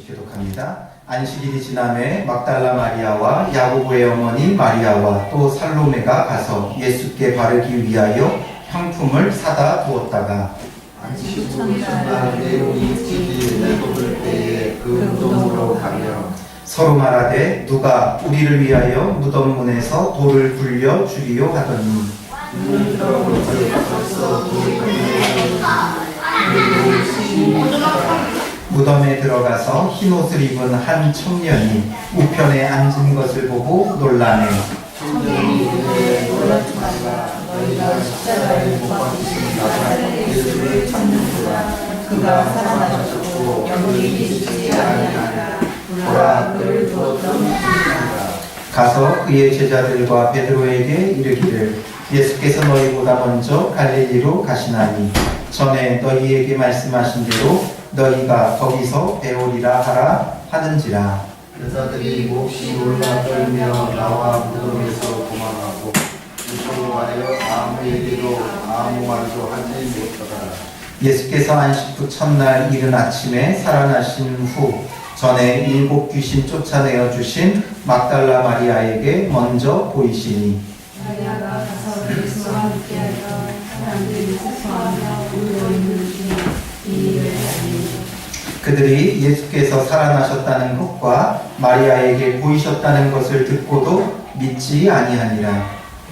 같이 교독합니다. 안식일이 지남에 막달라 마리아와 야고보의 어머니 마리아와 또 살로메가 가서 예수께 바르기 위하여 향품을 사다 두었다가 안식 후 첫날 내용이 지기 내놓을 때에 그 무덤으로 가며 서로 말하되 누가 우리를 위하여 무덤 문에서 돌을 굴려 주리요 하더니 눈을 떠보고 벌써 돌이 무덤에 들어가서 흰옷을 입은 한 청년이 우편에 앉은 것을 보고 놀라네. 청년이 이르되 놀라지 말라. 너희가 십자가에 못 박히신 나사렛 예수를 찾는구나. 그가 살아나셨고 여기 계시지 아니하라. 보라 그를 두었던 분이라. 가서 그의 제자들과 베드로에게 이르기를 예수께서 너희보다 먼저 갈릴리로 가시나니 전에 너희에게 말씀하신 대로 너희가 거기서 배우리라 하라 하는지라. 여자들이 몹시 놀라 떨며 나와 무덤에서 도망하고 서로 하여 아무에게도 아무 말도 하지 못하더라. 예수께서 안식 후 첫날 이른 아침에 살아나신 후 전에 7 귀신 쫓아내어 주신 막달라 마리아에게 먼저 보이시니 마리아가 가서 예수와 함께하여 사람들이 슬퍼하며 울고 있는 중에 이 일을 알리니 그들이 예수께서 살아나셨다는 것과 마리아에게 보이셨다는 것을 듣고도 믿지 아니하니라.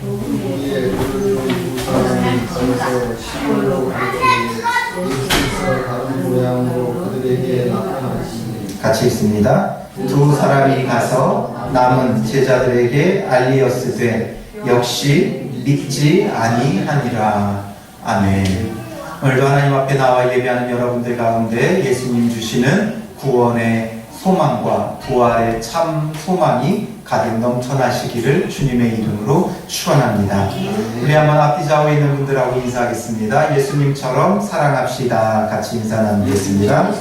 우리의 두 사람이 거기서 시골로 갈 때에 예수께서 다른 모양으로 그들에게 나타나시니 같이 읽습니다. 두 사람이 가서 남은 제자들에게 알리었으되 역시 믿지 아니하니라. 아멘. 오늘도 하나님 앞에 나와 예배하는 여러분들 가운데 예수님 주시는 구원의 소망과 부활의 참 소망이 가득 넘쳐나시기를 주님의 이름으로 축원합니다. 우리 한번 앞뒤 좌우에 있는 분들하고 인사하겠습니다. 예수님처럼 사랑합시다. 같이 인사 나누겠습니다.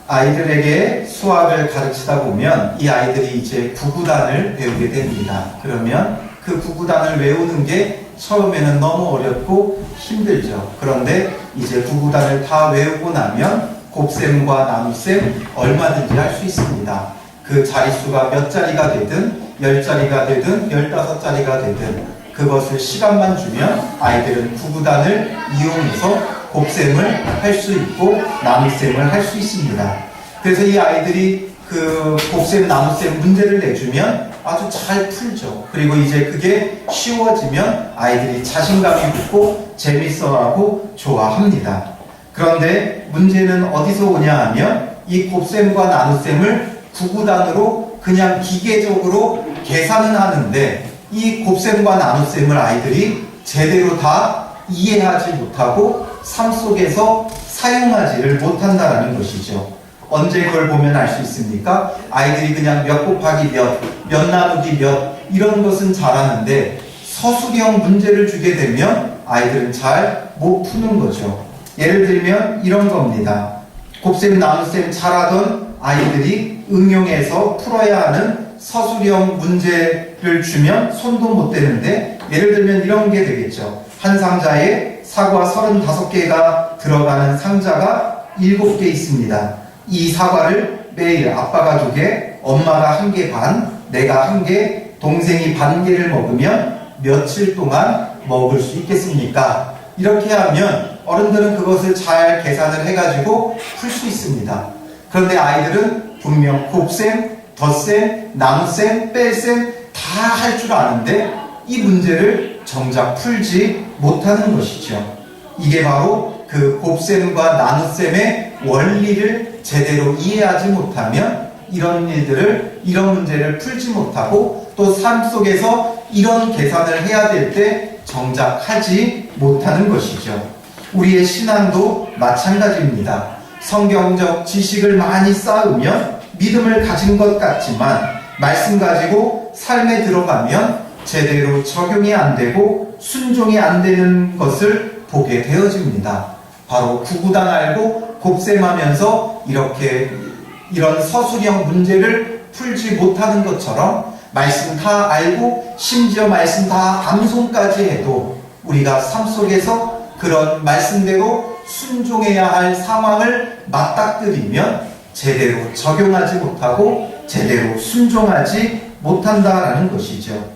아이들에게 수학을 가르치다 보면 이 아이들이 이제 구구단을 배우게 됩니다. 그러면 그 구구단을 외우는 게 처음에는 너무 어렵고 힘들죠. 그런데 이제 구구단을 다 외우고 나면 곱셈과 나눗셈 얼마든지 할 수 있습니다. 그 자릿수가 몇 자리가 되든 10자리가 되든 15자리가 되든 그것을 시간만 주면 아이들은 구구단을 이용해서 곱셈을 할 수 있고 나눗셈을 할 수 있습니다. 그래서 이 아이들이 그 곱셈 나눗셈 문제를 내주면 아주 잘 풀죠. 그리고 이제 그게 쉬워지면 아이들이 자신감이 붙고 재밌어하고 좋아합니다. 그런데 문제는 어디서 오냐 하면 이 곱셈과 나눗셈을 구구단으로 그냥 기계적으로 계산은 하는데 이 곱셈과 나눗셈을 아이들이 제대로 다 이해하지 못하고 삶 속에서 사용하지를 못한다는 것이죠. 언제 그걸 보면 알 수 있습니까? 아이들이 그냥 몇 곱하기 몇 나누기 몇 이런 것은 잘하는데 서술형 문제를 주게 되면 아이들은 잘 못 푸는 거죠. 예를 들면 이런 겁니다. 곱셈 나눗셈 잘하던 아이들이 응용해서 풀어야 하는 서술형 문제를 주면 손도 못 대는데 예를 들면 이런 게 되겠죠. 한 상자에 사과 35개가 들어가는 상자가 7개 있습니다. 이 사과를 매일 아빠가 2개, 엄마가 1개 반, 내가 1개, 동생이 반 개를 먹으면 며칠 동안 먹을 수 있겠습니까? 이렇게 하면 어른들은 그것을 잘 계산을 해가지고 풀 수 있습니다. 그런데 아이들은 분명 곱셈, 덧셈, 나눗셈, 뺄셈 다 할 줄 아는데 이 문제를 정작 풀지 못하는 것이죠. 이게 바로 그 곱셈과 나눗셈의 원리를 제대로 이해하지 못하면 이런 문제를 풀지 못하고 또 삶 속에서 이런 계산을 해야 될 때 정작 하지 못하는 것이죠. 우리의 신앙도 마찬가지입니다. 성경적 지식을 많이 쌓으면 믿음을 가진 것 같지만 말씀 가지고 삶에 들어가면 제대로 적용이 안 되고 순종이 안 되는 것을 보게 되어집니다. 바로 구구단 알고 곱셈하면서 이런 서술형 문제를 풀지 못하는 것처럼 말씀 다 알고 심지어 말씀 다 암송까지 해도 우리가 삶 속에서 그런 말씀대로 순종해야 할 상황을 맞닥뜨리면 제대로 적용하지 못하고 제대로 순종하지 못한다라는 것이죠.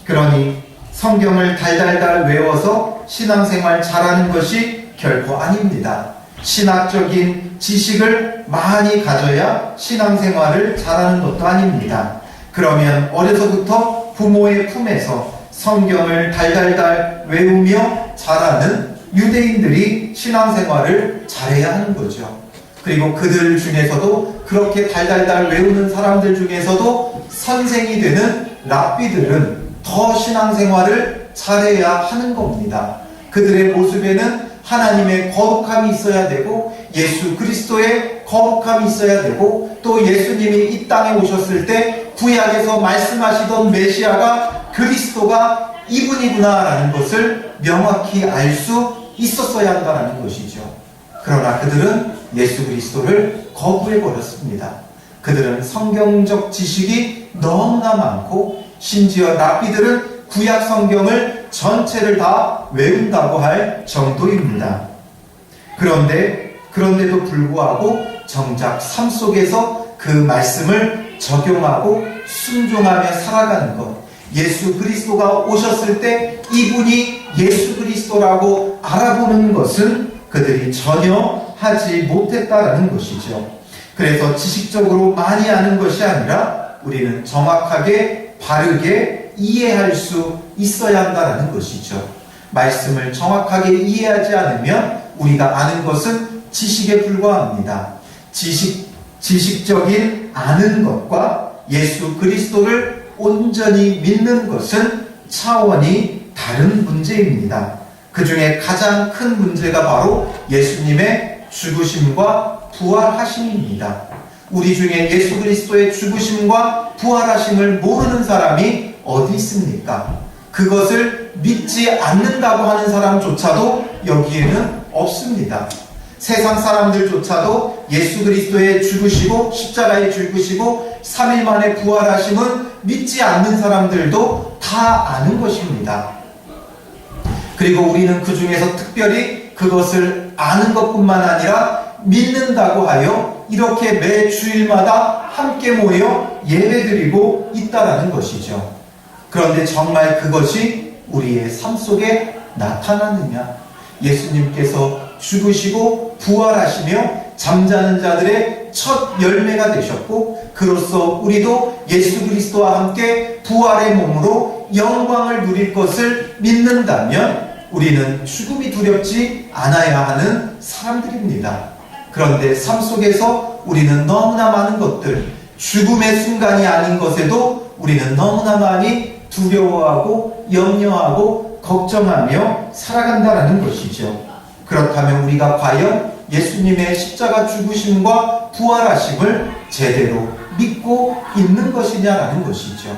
그러니 성경을 달달달 외워서 신앙생활 잘하는 것이 결코 아닙니다. 신학적인 지식을 많이 가져야 신앙생활을 잘하는 것도 아닙니다. 그러면 어려서부터 부모의 품에서 성경을 달달달 외우며 자라는 유대인들이 신앙생활을 잘해야 하는 거죠. 그리고 그들 중에서도 그렇게 달달달 외우는 사람들 중에서도 선생이 되는 랍비들은 더 신앙생활을 잘해야 하는 겁니다. 그들의 모습에는 하나님의 거룩함이 있어야 되고 예수 그리스도의 거룩함이 있어야 되고 또 예수님이 이 땅에 오셨을 때 구약에서 말씀하시던 메시아가 그리스도가 이분이구나라는 것을 명확히 알 수 있었어야 한다는 것이죠. 그러나 그들은 예수 그리스도를 거부해버렸습니다. 그들은 성경적 지식이 너무나 많고 심지어 랍비들은 구약 성경을 전체를 다 외운다고 할 정도입니다. 그런데도 불구하고 정작 삶 속에서 그 말씀을 적용하고 순종하며 살아가는 것, 예수 그리스도가 오셨을 때 이분이 예수 그리스도라고 알아보는 것은 그들이 전혀 하지 못했다라는 것이죠. 그래서 지식적으로 많이 아는 것이 아니라 우리는 정확하게 바르게 이해할 수 있어야 한다는 것이죠. 말씀을 정확하게 이해하지 않으면 우리가 아는 것은 지식에 불과합니다. 지식적인 아는 것과 예수 그리스도를 온전히 믿는 것은 차원이 다른 문제입니다. 그 중에 가장 큰 문제가 바로 예수님의 죽으심과 부활하심입니다. 우리 중에 예수 그리스도의 죽으심과 부활하심을 모르는 사람이 어디 있습니까? 그것을 믿지 않는다고 하는 사람조차도 여기에는 없습니다. 세상 사람들조차도 예수 그리스도의 죽으시고 십자가에 죽으시고 3일 만에 부활하심은 믿지 않는 사람들도 다 아는 것입니다. 그리고 우리는 그 중에서 특별히 그것을 아는 것뿐만 아니라 믿는다고 하여 이렇게 매 주일마다 함께 모여 예배드리고 있다라는 것이죠. 그런데 정말 그것이 우리의 삶 속에 나타나느냐? 예수님께서 죽으시고 부활하시며 잠자는 자들의 첫 열매가 되셨고 그로써 우리도 예수 그리스도와 함께 부활의 몸으로 영광을 누릴 것을 믿는다면 우리는 죽음이 두렵지 않아야 하는 사람들입니다. 그런데 삶 속에서 우리는 너무나 많은 것들, 죽음의 순간이 아닌 것에도 우리는 너무나 많이 두려워하고 염려하고 걱정하며 살아간다는 것이죠. 그렇다면 우리가 과연 예수님의 십자가 죽으심과 부활하심을 제대로 믿고 있는 것이냐라는 것이죠.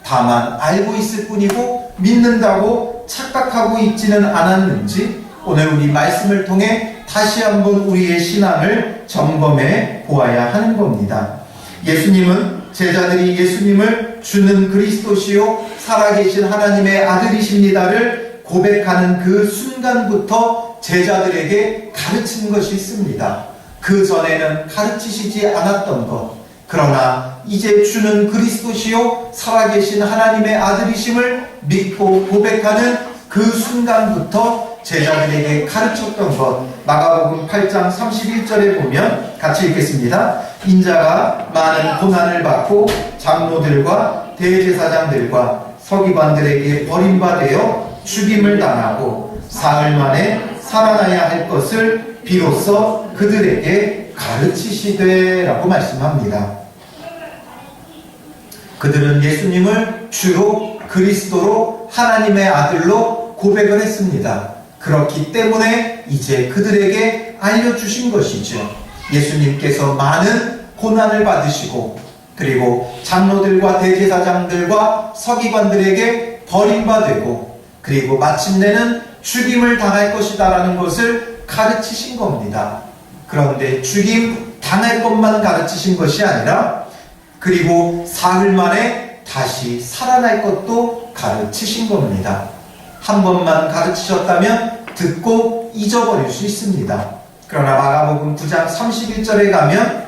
다만 알고 있을 뿐이고 믿는다고 착각하고 있지는 않았는지 오늘 우리 말씀을 통해 다시 한번 우리의 신앙을 점검해 보아야 하는 겁니다. 예수님은 제자들이 예수님을 주는 그리스도시요 살아계신 하나님의 아들이십니다를 고백하는 그 순간부터 제자들에게 가르친 것이 있습니다. 그 전에는 가르치시지 않았던 것, 그러나 이제 주는 그리스도시요 살아계신 하나님의 아들이심을 믿고 고백하는 그 순간부터 제자들에게 가르쳤던 것, 마가복음 8장 31절에 보면 같이 읽겠습니다. 인자가 많은 고난을 받고 장로들과 대제사장들과 서기관들에게 버림받아 죽임을 당하고 사흘 만에 살아나야 할 것을 비로소 그들에게 가르치시되 라고 말씀합니다. 그들은 예수님을 주로 그리스도로 하나님의 아들로 고백을 했습니다. 그렇기 때문에 이제 그들에게 알려주신 것이죠. 예수님께서 많은 고난을 받으시고 그리고 장로들과 대제사장들과 서기관들에게 버림받고 그리고 마침내는 죽임을 당할 것이다라는 것을 가르치신 겁니다. 그런데 죽임 당할 것만 가르치신 것이 아니라 그리고 사흘 만에 다시 살아날 것도 가르치신 겁니다. 한 번만 가르치셨다면 듣고 잊어버릴 수 있습니다. 그러나 마가복음 9장 31절에 가면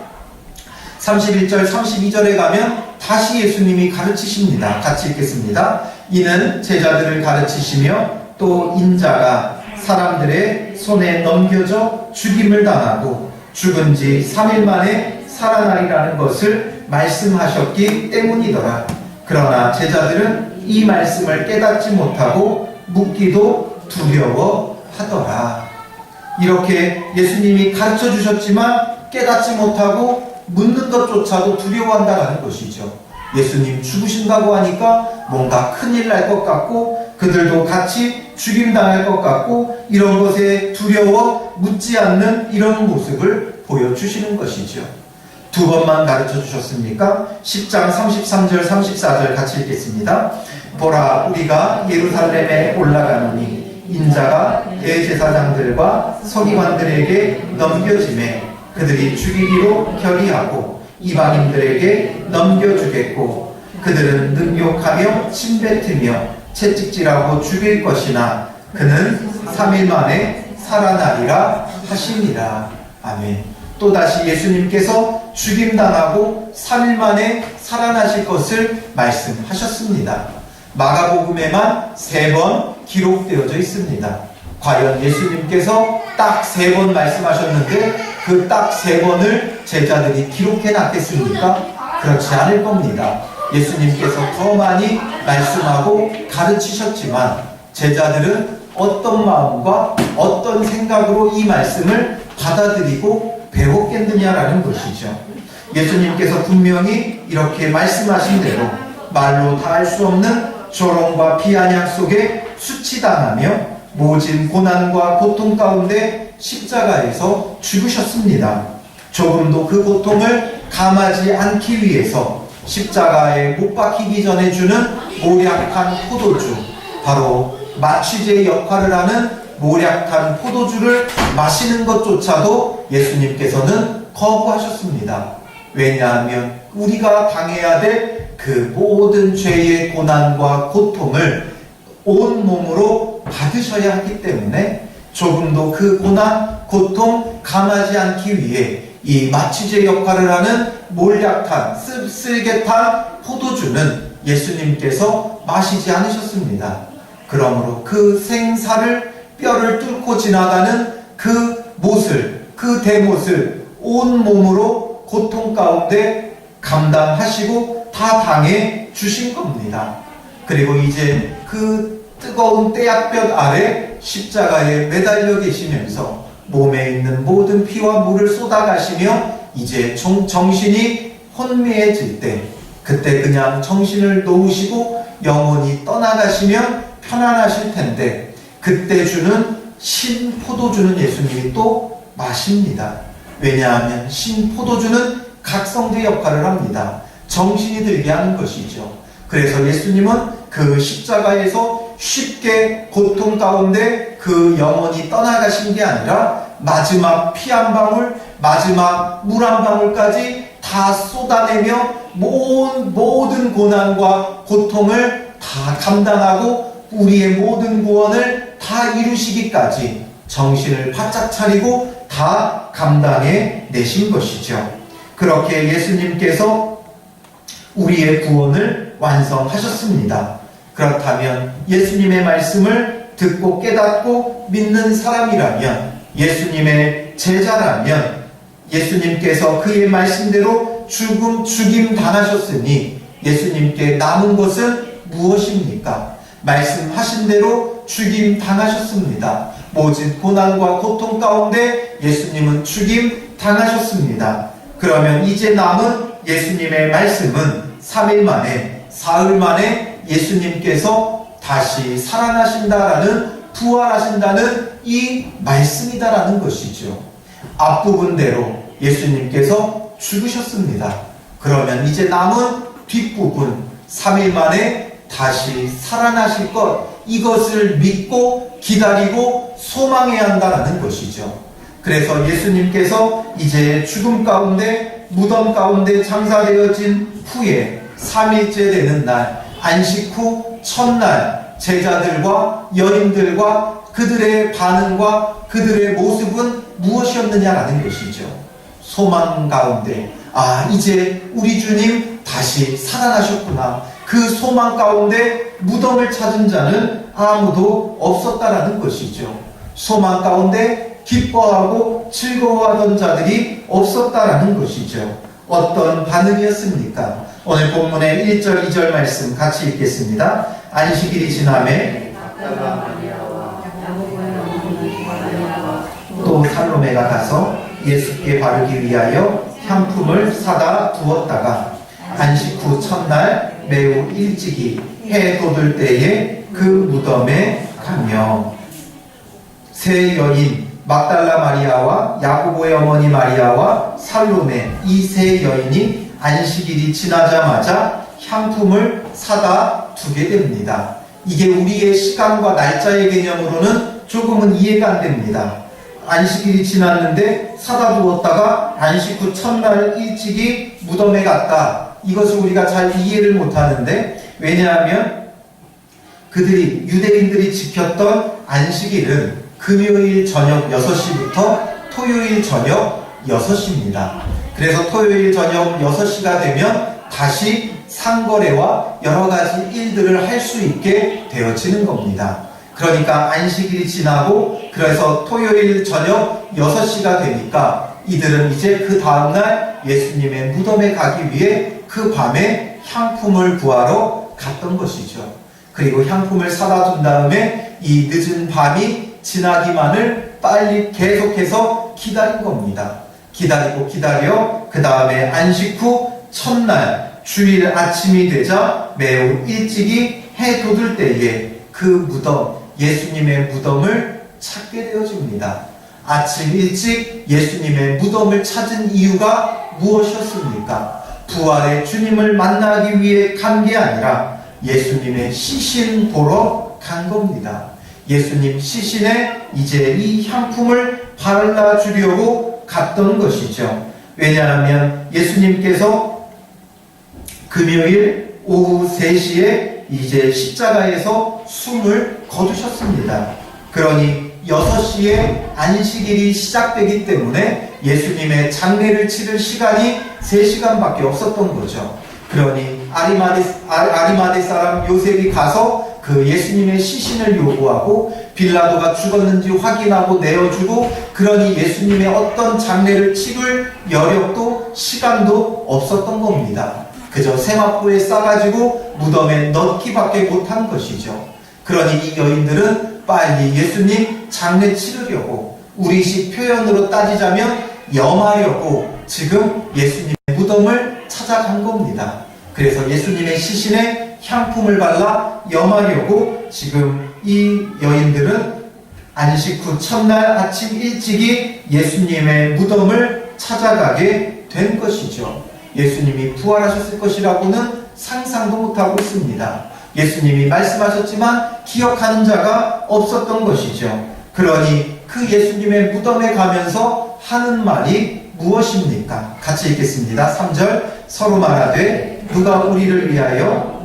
31절 32절에 가면 다시 예수님이 가르치십니다. 같이 읽겠습니다. 이는 제자들을 가르치시며 또 인자가 사람들의 손에 넘겨져 죽임을 당하고 죽은 지 3일 만에 살아나리라는 것을 말씀하셨기 때문이더라. 그러나 제자들은 이 말씀을 깨닫지 못하고 묻기도 두려워하더라. 이렇게 예수님이 가르쳐 주셨지만 깨닫지 못하고 묻는 것조차도 두려워한다는 것이죠. 예수님 죽으신다고 하니까 뭔가 큰일 날 것 같고 그들도 같이 죽임당할 것 같고 이런 것에 두려워 묻지 않는 이런 모습을 보여주시는 것이죠. 두 번만 가르쳐 주셨습니까? 10장 33절 34절 같이 읽겠습니다. 보라, 우리가 예루살렘에 올라가노니 인자가 대제사장들과 서기관들에게 넘겨지매 그들이 죽이기로 결의하고 이방인들에게 넘겨주겠고 그들은 능욕하며 침뱉으며 채찍질하고 죽일 것이나 그는 3일 만에 살아나리라 하시니라. 아멘. 또다시 예수님께서 죽임당하고 3일 만에 살아나실 것을 말씀하셨습니다. 마가복음에만 3번 기록되어져 있습니다. 과연 예수님께서 딱 3번 말씀하셨는데 그 딱 3번을 제자들이 기록해 놨겠습니까? 그렇지 않을 겁니다. 예수님께서 더 많이 말씀하고 가르치셨지만 제자들은 어떤 마음과 어떤 생각으로 이 말씀을 받아들이고 배웠겠느냐라는 것이죠. 예수님께서 분명히 이렇게 말씀하신 대로 말로 다 할 수 없는 조롱과 비아냥 속에 수치당하며 모진 고난과 고통 가운데 십자가에서 죽으셨습니다. 조금도 그 고통을 감하지 않기 위해서 십자가에 못 박히기 전에 주는 모략한 포도주, 바로 마취제의 역할을 하는 모략한 포도주를 마시는 것조차도 예수님께서는 거부하셨습니다. 왜냐하면 우리가 당해야 될 그 모든 죄의 고난과 고통을 온 몸으로 받으셔야 하기 때문에 조금도 그 고난, 고통 감하지 않기 위해 이 마취제 역할을 하는 몰약한, 씁쓸개탄 포도주는 예수님께서 마시지 않으셨습니다. 그러므로 그 생사를 뼈를 뚫고 지나가는 그 못을, 그 대못을 온 몸으로 고통 가운데 감당하시고 다 당해 주신 겁니다. 그리고 이제 그 뜨거운 떼약볕 아래 십자가에 매달려 계시면서 몸에 있는 모든 피와 물을 쏟아가시며 이제 정신이 혼미해질 때 그때 그냥 정신을 놓으시고 영혼이 떠나가시면 편안하실 텐데 그때 주는 신포도주는 예수님이 또 마십니다. 왜냐하면 신포도주는 각성제 역할을 합니다. 정신이 들게 하는 것이죠. 그래서 예수님은 그 십자가에서 쉽게 고통 가운데 그 영혼이 떠나가신 게 아니라 마지막 피 한 방울, 마지막 물 한 방울까지 다 쏟아내며 모든 고난과 고통을 다 감당하고 우리의 모든 구원을 다 이루시기까지 정신을 바짝 차리고 다 감당해 내신 것이죠. 그렇게 예수님께서 우리의 구원을 완성하셨습니다. 그렇다면 예수님의 말씀을 듣고 깨닫고 믿는 사람이라면, 예수님의 제자라면, 예수님께서 그의 말씀대로 죽임 당하셨으니 예수님께 남은 것은 무엇입니까? 말씀하신 대로 죽임 당하셨습니다. 모진 고난과 고통 가운데 예수님은 죽임 당하셨습니다. 그러면 이제 남은 예수님의 말씀은 3일 만에, 사흘 만에 예수님께서 다시 살아나신다라는, 부활하신다는 이 말씀이다라는 것이죠. 앞부분대로 예수님께서 죽으셨습니다. 그러면 이제 남은 뒷부분, 3일 만에 다시 살아나실 것, 이것을 믿고 기다리고 소망해야 한다는 것이죠. 그래서 예수님께서 이제 죽음 가운데, 무덤 가운데 장사되어진 후에 3일째 되는 날, 안식 후 첫날 제자들과 여인들과 그들의 반응과 그들의 모습은 무엇이었느냐라는 것이죠. 소망 가운데, 이제 우리 주님 다시 살아나셨구나. 그 소망 가운데 무덤을 찾은 자는 아무도 없었다라는 것이죠. 소망 가운데 기뻐하고 즐거워하던 자들이 없었다라는 것이죠. 어떤 반응이었습니까? 오늘 본문의 1절, 2절 말씀 같이 읽겠습니다. 안식일이 지남에 또 살로메가 가서 예수께 바르기 위하여 향품을 사다 두었다가 안식 후 첫날 매우 일찍이 해 돋을 때에 그 무덤에 가며 세 여인 막달라 마리아와 야고보의 어머니 마리아와 살로메 이 세 여인이 안식일이 지나자마자 향품을 사다 두게 됩니다. 이게 우리의 시간과 날짜의 개념으로는 조금은 이해가 안 됩니다. 안식일이 지났는데 사다 두었다가 안식 후 첫날 일찍이 무덤에 갔다. 이것을 우리가 잘 이해를 못하는데, 왜냐하면 그들이 유대인들이 지켰던 안식일은 금요일 저녁 6시부터 토요일 저녁 6시입니다. 그래서 토요일 저녁 6시가 되면 다시 상거래와 여러 가지 일들을 할 수 있게 되어지는 겁니다. 그러니까 안식일이 지나고 그래서 토요일 저녁 6시가 되니까 이들은 이제 그 다음날 예수님의 무덤에 가기 위해 그 밤에 향품을 구하러 갔던 것이죠. 그리고 향품을 사다 둔 다음에 이 늦은 밤이 지나기만을 빨리 계속해서 기다린 겁니다. 기다리고 기다려 그 다음에 안식 후 첫날 주일 아침이 되자 매우 일찍이 해 돋을 때에 그 무덤, 예수님의 무덤을 찾게 되어집니다. 아침 일찍 예수님의 무덤을 찾은 이유가 무엇이었습니까? 부활의 주님을 만나기 위해 간 게 아니라 예수님의 시신 보러 간 겁니다. 예수님 시신에 이제 이 향품을 발라주려고 갔던 것이죠. 왜냐하면 예수님께서 금요일 오후 3시에 이제 십자가에서 숨을 거두셨습니다. 그러니 6시에 안식일이 시작되기 때문에 예수님의 장례를 치를 시간이 3시간밖에 없었던 거죠. 그러니 아리마대 사람 요셉이 가서 그 예수님의 시신을 요구하고 빌라도가 죽었는지 확인하고 내어주고, 그러니 예수님의 어떤 장례를 치를 여력도 시간도 없었던 겁니다. 그저 세마포에 싸가지고 무덤에 넣기밖에 못한 것이죠. 그러니 이 여인들은 빨리 예수님 장례 치르려고, 우리식 표현으로 따지자면 염하려고 지금 예수님의 무덤을 찾아간 겁니다. 그래서 예수님의 시신에 향품을 발라 염하려고 지금 이 여인들은 안식 후 첫날 아침 일찍이 예수님의 무덤을 찾아가게 된 것이죠. 예수님이 부활하셨을 것이라고는 상상도 못하고 있습니다. 예수님이 말씀하셨지만 기억하는 자가 없었던 것이죠. 그러니 그 예수님의 무덤에 가면서 하는 말이 무엇입니까? 같이 읽겠습니다. 3절 서로 말하되 누가 우리를 위하여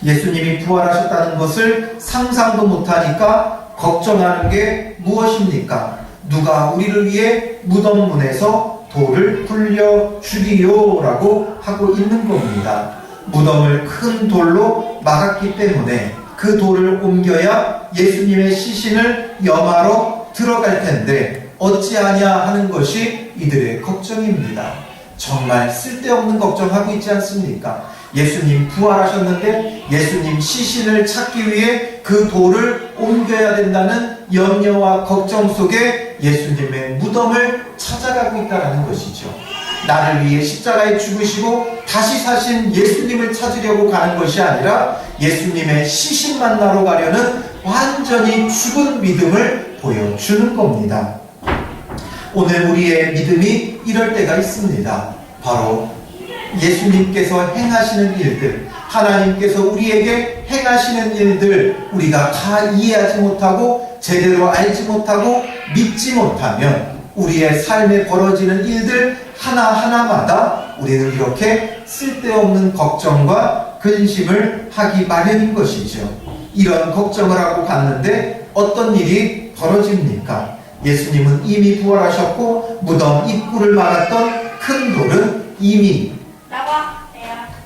예수님이 부활하셨다는 것을 상상도 못하니까 걱정하는 게 무엇입니까? 누가 우리를 위해 무덤 문에서 돌을 굴려 주리요 라고 하고 있는 겁니다. 무덤을 큰 돌로 막았기 때문에 그 돌을 옮겨야 예수님의 시신을 염하러 들어갈 텐데 어찌하냐 하는 것이 이들의 걱정입니다. 정말 쓸데없는 걱정하고 있지 않습니까? 예수님 부활하셨는데 예수님 시신을 찾기 위해 그 돌을 옮겨야 된다는 염려와 걱정 속에 예수님의 무덤을 찾아가고 있다는 것이죠. 나를 위해 십자가에 죽으시고 다시 사신 예수님을 찾으려고 가는 것이 아니라 예수님의 시신 만나러 가려는 완전히 죽은 믿음을 보여주는 겁니다. 오늘 우리의 믿음이 이럴 때가 있습니다. 바로 예수님께서 행하시는 일들, 하나님께서 우리에게 행하시는 일들 우리가 다 이해하지 못하고 제대로 알지 못하고 믿지 못하면 우리의 삶에 벌어지는 일들 하나하나마다 우리는 이렇게 쓸데없는 걱정과 근심을 하기 마련인 것이죠. 이런 걱정을 하고 갔는데 어떤 일이 벌어집니까? 예수님은 이미 부활하셨고 무덤 입구를 막았던 큰 돌은 이미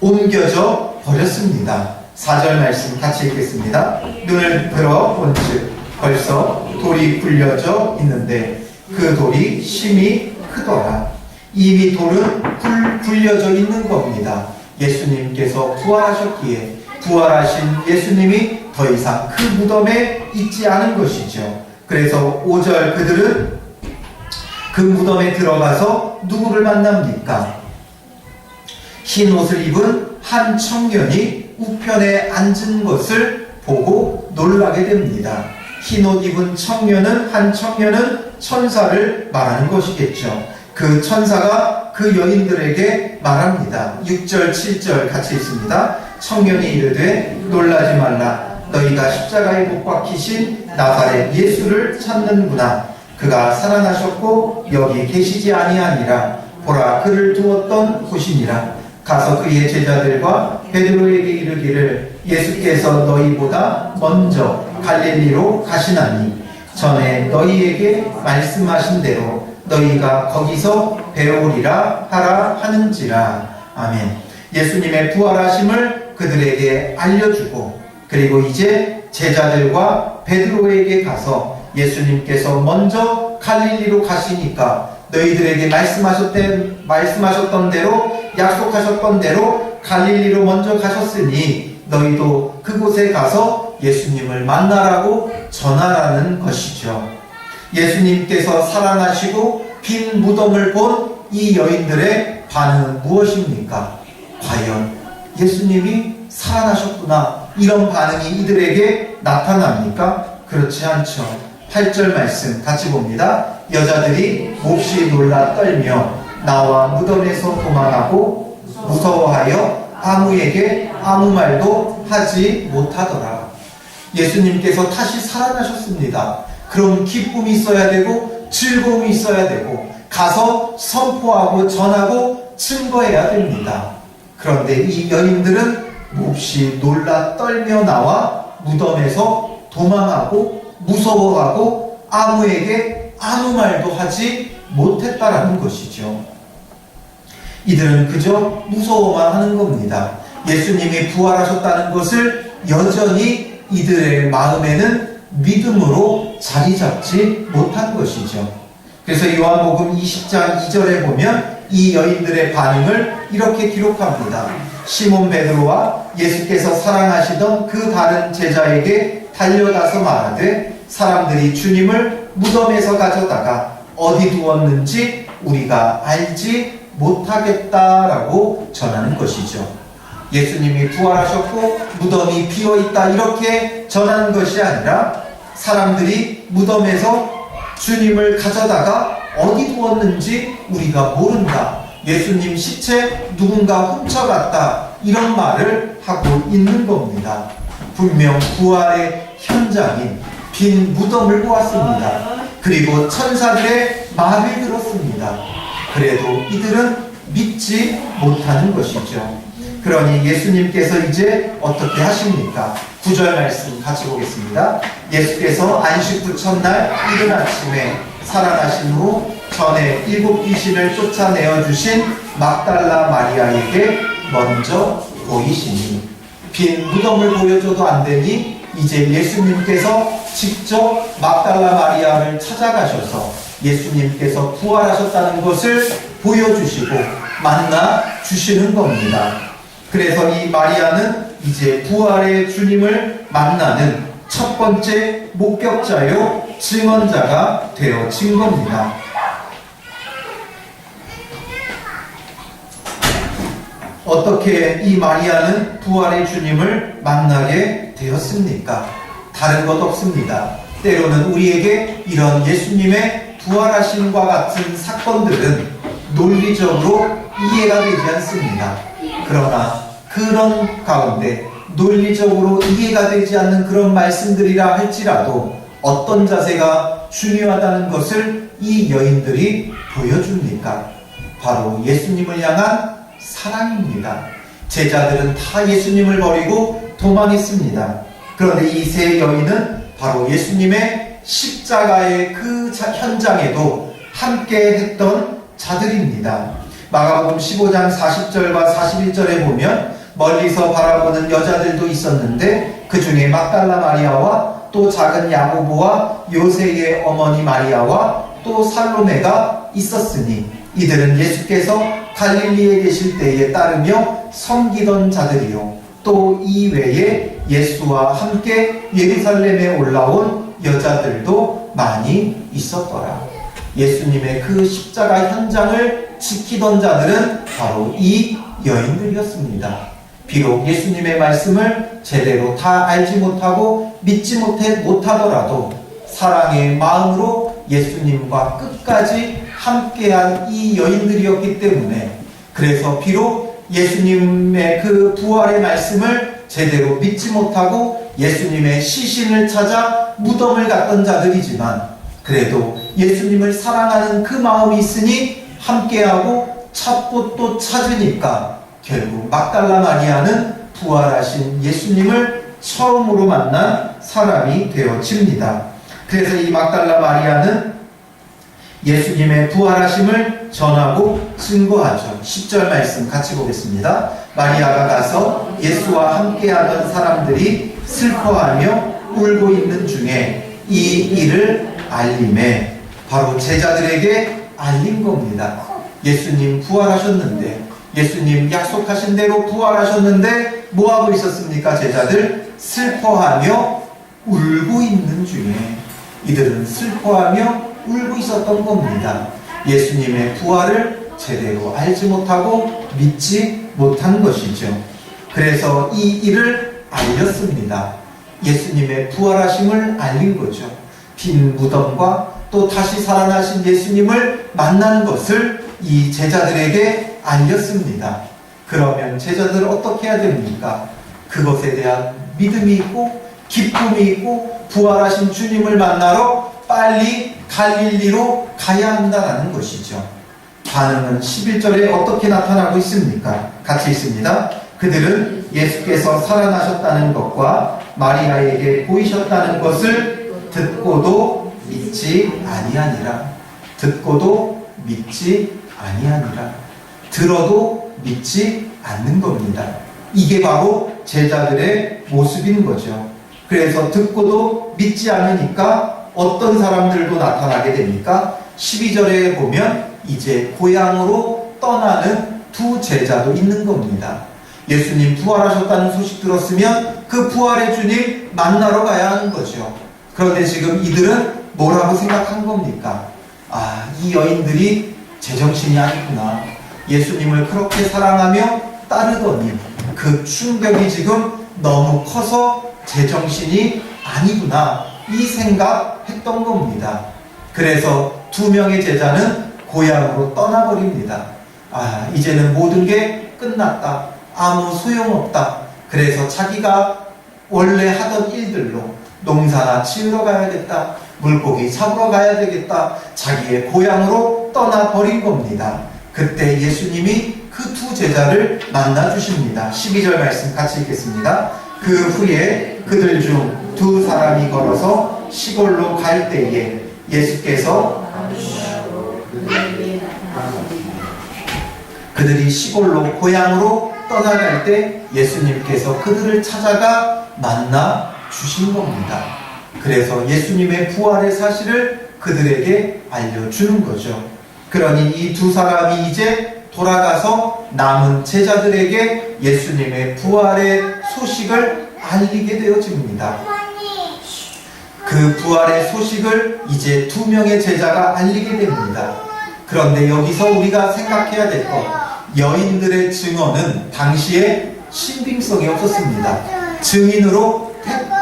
옮겨져 버렸습니다. 4절 말씀 같이 읽겠습니다. 눈을 들어 본즉 벌써 돌이 굴려져 있는데 그 돌이 심히 크더라. 이미 돌은 굴려져 있는 겁니다. 예수님께서 부활하셨기에 부활하신 예수님이 더 이상 그 무덤에 있지 않은 것이죠. 그래서 5절 그들은 그 무덤에 들어가서 누구를 만납니까? 흰 옷을 입은 한 청년이 우편에 앉은 것을 보고 놀라게 됩니다. 흰 옷 입은 한 청년은 천사를 말하는 것이겠죠. 그 천사가 그 여인들에게 말합니다. 6절 7절 같이 있습니다. 청년이 이르되 놀라지 말라. 너희가 십자가에 못 박히신 나사렛 예수를 찾는구나. 그가 살아나셨고 여기 계시지 아니하니라. 보라 그를 두었던 곳이니라. 가서 그의 제자들과 베드로에게 이르기를 예수께서 너희보다 먼저 갈릴리로 가시나니 전에 너희에게 말씀하신 대로 너희가 거기서 배우리라 하라 하는지라. 아멘. 예수님의 부활하심을 그들에게 알려주고 그리고 이제 제자들과 베드로에게 가서 예수님께서 먼저 갈릴리로 가시니까 너희들에게 말씀하셨던 대로 약속하셨던 대로 갈릴리로 먼저 가셨으니 너희도 그곳에 가서 예수님을 만나라고 전하라는 것이죠. 예수님께서 살아나시고 빈 무덤을 본 이 여인들의 반응은 무엇입니까? 과연 예수님이 살아나셨구나 이런 반응이 이들에게 나타납니까? 그렇지 않죠. 8절 말씀 같이 봅니다. 여자들이 몹시 놀라 떨며 나와 무덤에서 도망하고 무서워하여 아무에게 아무 말도 하지 못하더라. 예수님께서 다시 살아나셨습니다. 그럼 기쁨이 있어야 되고 즐거움이 있어야 되고 가서 선포하고 전하고 증거해야 됩니다. 그런데 이 여인들은 몹시 놀라 떨며 나와 무덤에서 도망하고 무서워하고 아무에게 아무 말도 하지 못했다라는 것이죠. 이들은 그저 무서워만 하는 겁니다. 예수님이 부활하셨다는 것을 여전히 이들의 마음에는 믿음으로 자리 잡지 못한 것이죠. 그래서 요한복음 20장 2절에 보면 이 여인들의 반응을 이렇게 기록합니다. 시몬 베드로와 예수께서 사랑하시던 그 다른 제자에게 달려가서 말하되 사람들이 주님을 무덤에서 가져다가 어디 두었는지 우리가 알지 못하겠다라고 전하는 것이죠. 예수님이 부활하셨고 무덤이 비어있다 이렇게 전하는 것이 아니라 사람들이 무덤에서 주님을 가져다가 어디 두었는지 우리가 모른다. 예수님 시체 누군가 훔쳐갔다. 이런 말을 하고 있는 겁니다. 분명 부활의 현장인 빈 무덤을 보았습니다. 그리고 천사들의 말을 들었습니다. 그래도 이들은 믿지 못하는 것이죠. 그러니 예수님께서 이제 어떻게 하십니까? 9절 말씀 같이 보겠습니다. 예수께서 안식 후 첫날 이른 아침에 살아나신 후 전에 7 귀신을 쫓아내어 주신 막달라 마리아에게 먼저 보이시니 빈 무덤을 보여줘도 안 되니 이제 예수님께서 직접 막달라 마리아를 찾아가셔서 예수님께서 부활하셨다는 것을 보여주시고 만나 주시는 겁니다. 그래서 이 마리아는 이제 부활의 주님을 만나는 첫 번째 목격자요 증언자가 되어진 겁니다. 어떻게 이 마리아는 부활의 주님을 만나게 되었습니까? 다른 것 없습니다. 때로는 우리에게 이런 예수님의 부활하심과 같은 사건들은 논리적으로 이해가 되지 않습니다. 그러나 그런 가운데 논리적으로 이해가 되지 않는 그런 말씀들이라 할지라도 어떤 자세가 중요하다는 것을 이 여인들이 보여줍니까? 바로 예수님을 향한 사랑입니다. 제자들은 다 예수님을 버리고 도망했습니다. 그런데 이 세 여인은 바로 예수님의 십자가의 그 현장에도 함께 했던 자들입니다. 마가복음 15장 40절과 41절에 보면 멀리서 바라보는 여자들도 있었는데 그 중에 막달라 마리아와 또 작은 야고보와 요새의 어머니 마리아와 또 살로메가 있었으니 이들은 예수께서 갈릴리에 계실 때에 따르며 섬기던 자들이요 또 이외에 예수와 함께 예루살렘에 올라온 여자들도 많이 있었더라. 예수님의 그 십자가 현장을 지키던 자들은 바로 이 여인들이었습니다. 비록 예수님의 말씀을 제대로 다 알지 못하고 믿지 못하더라도 사랑의 마음으로 예수님과 끝까지 함께한 이 여인들이었기 때문에 그래서 비록 예수님의 그 부활의 말씀을 제대로 믿지 못하고 예수님의 시신을 찾아 무덤을 갔던 자들이지만 그래도 예수님을 사랑하는 그 마음이 있으니 함께하고 찾고 또 찾으니까 결국 막달라 마리아는 부활하신 예수님을 처음으로 만난 사람이 되어집니다. 그래서 이 막달라 마리아는 예수님의 부활하심을 전하고 증거하죠. 10절 말씀 같이 보겠습니다. 마리아가 가서 예수와 함께하던 사람들이 슬퍼하며 울고 있는 중에 이 일을 알림해 바로 제자들에게 알린 겁니다. 예수님 부활하셨는데 예수님 약속하신 대로 부활하셨는데 뭐하고 있었습니까? 제자들 슬퍼하며 울고 있는 중에 이들은 슬퍼하며 울고 있었던 겁니다. 예수님의 부활을 제대로 알지 못하고 믿지 못한 것이죠. 그래서 이 일을 알렸습니다. 예수님의 부활하심을 알린 거죠. 빈 무덤과 또 다시 살아나신 예수님을 만난 것을 이 제자들에게 알렸습니다. 그러면 제자들은 어떻게 해야 됩니까? 그것에 대한 믿음이 있고 기쁨이 있고 부활하신 주님을 만나러 빨리 갈릴리로 가야 한다는 것이죠. 반응은 11절에 어떻게 나타나고 있습니까? 같이 있습니다. 그들은 예수께서 살아나셨다는 것과 마리아에게 보이셨다는 것을 듣고도 믿지 아니하니라. 듣고도 믿지 아니하니라. 들어도 믿지 않는 겁니다. 이게 바로 제자들의 모습인 거죠. 그래서 듣고도 믿지 않으니까 어떤 사람들도 나타나게 됩니까? 12절에 보면 이제 고향으로 떠나는 두 제자도 있는 겁니다. 예수님 부활하셨다는 소식 들었으면 그 부활의 주님 만나러 가야 하는 거죠. 그런데 지금 이들은 뭐라고 생각한 겁니까? 이 여인들이 제정신이 아니구나. 예수님을 그렇게 사랑하며 따르더니 그 충격이 지금 너무 커서 제정신이 아니구나. 이 생각했던 겁니다. 그래서 두 명의 제자는 고향으로 떠나버립니다. 이제는 모든 게 끝났다. 아무 소용없다. 그래서 자기가 원래 하던 일들로 농사나 지으러 가야겠다. 물고기 잡으러 가야 되겠다. 자기의 고향으로 떠나버린 겁니다. 그때 예수님이 그 두 제자를 만나주십니다. 12절 말씀 같이 읽겠습니다. 그 후에 그들 중 두 사람이 걸어서 시골로 갈 때에 예수께서 그들이 시골로 고향으로 떠나갈 때 예수님께서 그들을 찾아가 만나 주신 겁니다. 그래서 예수님의 부활의 사실을 그들에게 알려주는 거죠. 그러니 이 두 사람이 이제 돌아가서 남은 제자들에게 예수님의 부활의 소식을 알리게 되어집니다. 그 부활의 소식을 이제 두 명의 제자가 알리게 됩니다. 그런데 여기서 우리가 생각해야 될 것, 여인들의 증언은 당시에 신빙성이 없었습니다. 증인으로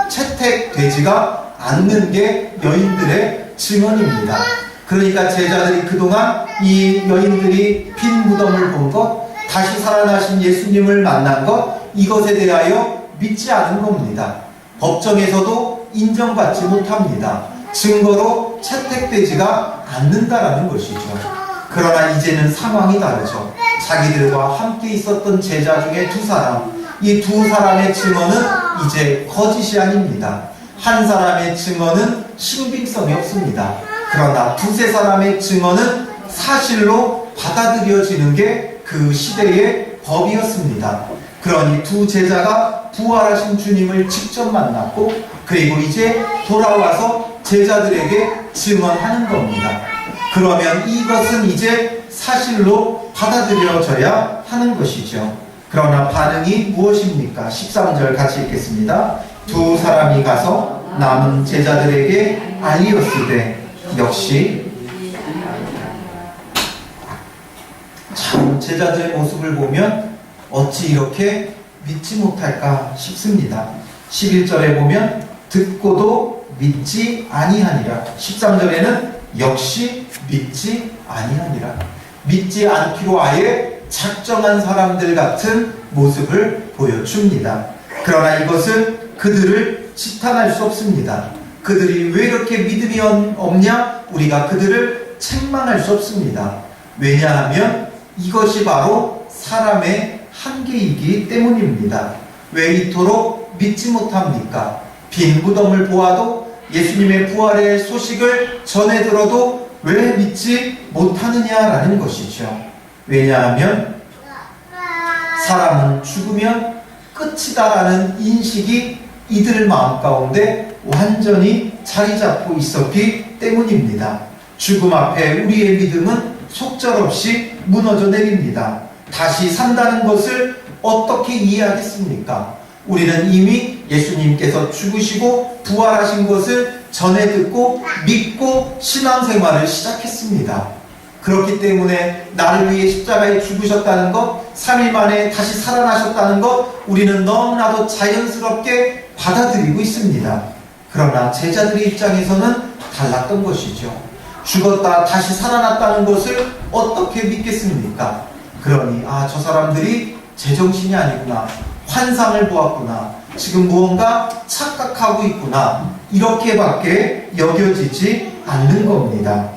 채택되지가 않는 게 여인들의 증언입니다. 그러니까 제자들이 그동안 이 여인들이 빈 무덤을 본 것, 다시 살아나신 예수님을 만난 것, 이것에 대하여 믿지 않은 겁니다. 법정에서도 인정받지 못합니다. 증거로 채택되지가 않는다라는 것이죠. 그러나 이제는 상황이 다르죠. 자기들과 함께 있었던 제자 중에 두 사람, 이 두 사람의 증언은 이제 거짓이 아닙니다. 한 사람의 증언은 신빙성이 없습니다. 그러나 두세 사람의 증언은 사실로 받아들여지는 게 그 시대의 법이었습니다. 그러니 두 제자가 부활하신 주님을 직접 만났고 그리고 이제 돌아와서 제자들에게 증언하는 겁니다. 그러면 이것은 이제 사실로 받아들여져야 하는 것이죠. 그러나 반응이 무엇입니까? 13절 같이 읽겠습니다. 두 사람이 가서 남은 제자들에게 알리었으되 역시 참 제자들의 모습을 보면 어찌 이렇게 믿지 못할까 싶습니다. 11절에 보면 듣고도 믿지 아니하니라. 13절에는 역시 믿지 아니하니라. 믿지 않기로 아예 작정한 사람들 같은 모습을 보여줍니다. 그러나 이것은 그들을 지탄할 수 없습니다. 그들이 왜 이렇게 믿음이 없냐? 우리가 그들을 책망할 수 없습니다. 왜냐하면 이것이 바로 사람의 한계이기 때문입니다. 왜 이토록 믿지 못합니까? 빈 무덤을 보아도 예수님의 부활의 소식을 전해 들어도 왜 믿지 못하느냐라는 것이죠. 왜냐하면 사람은 죽으면 끝이다라는 인식이 이들 마음 가운데 완전히 자리 잡고 있었기 때문입니다. 죽음 앞에 우리의 믿음은 속절없이 무너져 내립니다. 다시 산다는 것을 어떻게 이해하겠습니까? 우리는 이미 예수님께서 죽으시고 부활하신 것을 전해 듣고 믿고 신앙생활을 시작했습니다. 그렇기 때문에 나를 위해 십자가에 죽으셨다는 것, 3일 만에 다시 살아나셨다는 것, 우리는 너무나도 자연스럽게 받아들이고 있습니다. 그러나 제자들의 입장에서는 달랐던 것이죠. 죽었다 다시 살아났다는 것을 어떻게 믿겠습니까? 그러니 저 사람들이 제정신이 아니구나, 환상을 보았구나, 지금 무언가 착각하고 있구나, 이렇게밖에 여겨지지 않는 겁니다.